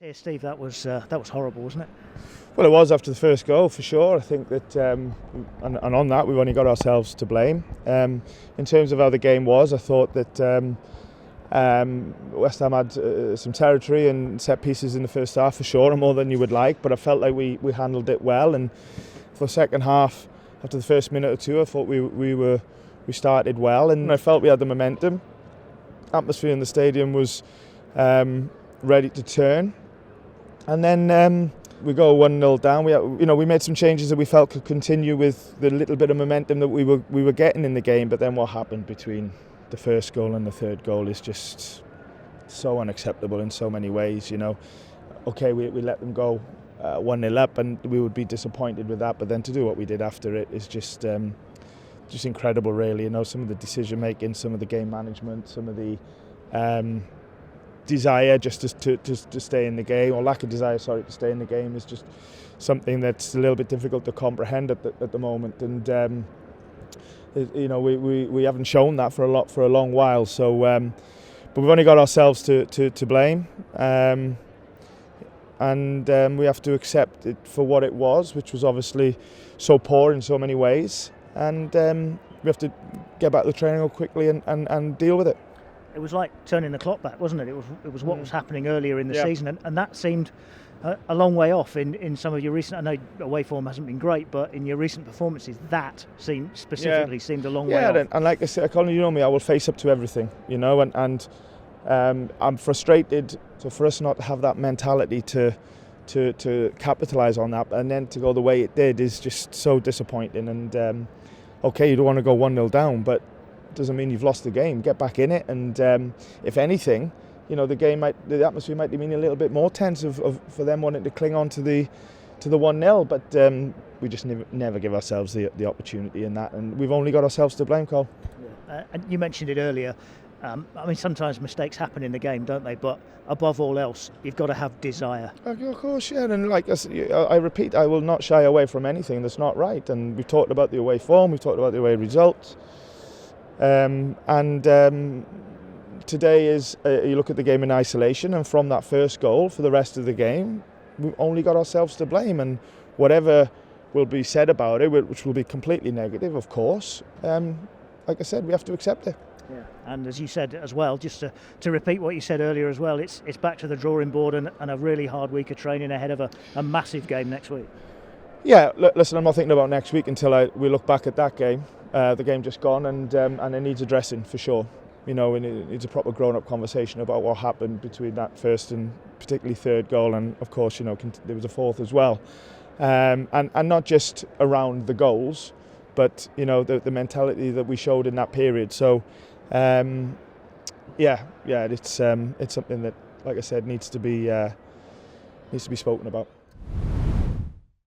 Yeah, Steve, that was horrible, wasn't it? Well, it was after the first goal, for sure. I think that, and on that, we've only got ourselves to blame. In terms of how the game was, I thought that West Ham had some territory and set pieces in the first half, for sure, and more than you would like. But I felt like we handled it well. And for the second half, after the first minute or two, I thought we started well, and I felt we had the momentum. Atmosphere in the stadium was ready to turn, and then we go 1-0 down. We made some changes that we felt could continue with the little bit of momentum that we were getting in the game. But then what happened between the first goal and the third goal is just so unacceptable in so many ways. Okay, we let them go 1-0 up, and we would be disappointed with that. But then to do what we did after it is just incredible, really. Some of the decision making, some of the game management, some of the desire just to stay in the game, or lack of desire, to stay in the game, is just something that's a little bit difficult to comprehend at the moment. And we haven't shown that for a long while. So, but we've only got ourselves to blame, and we have to accept it for what it was, which was obviously so poor in so many ways. And we have to get back to the training quickly and deal with it. It was like turning the clock back, wasn't it? It was what was happening earlier in the season, and that seemed a long way off in some of your recent. I know away form hasn't been great, but in your recent performances, that seemed a long way off. Yeah, and like I said, Colin, you know me, I will face up to everything, and I'm frustrated for us not to have that mentality to capitalise on that, and then to go the way it did is just so disappointing. And okay, you don't want to go 1-0 down, but doesn't mean you've lost the game. Get back in it, and if anything, the atmosphere might mean a little bit more tense for them wanting to cling on to the 1-0. But we just never give ourselves the opportunity in that, and we've only got ourselves to blame, Cole. And you mentioned it earlier. Sometimes mistakes happen in the game, don't they? But above all else, you've got to have desire. Of course, yeah. And like I repeat, I will not shy away from anything that's not right. And we've talked about the away form, we've talked about the away results. Today is you look at the game in isolation, and from that first goal for the rest of the game, we've only got ourselves to blame. And whatever will be said about it, which will be completely negative, of course, like I said, we have to accept it. Yeah, and as you said as well, just to repeat what you said earlier as well, it's back to the drawing board and a really hard week of training ahead of a massive game next week. Yeah, listen, I'm not thinking about next week until we look back at that game, the game just gone, and it needs addressing for sure. And it needs a proper grown-up conversation about what happened between that first and particularly third goal, and of course, there was a fourth as well, and not just around the goals, but the mentality that we showed in that period. So. It's something that, like I said, needs to be spoken about.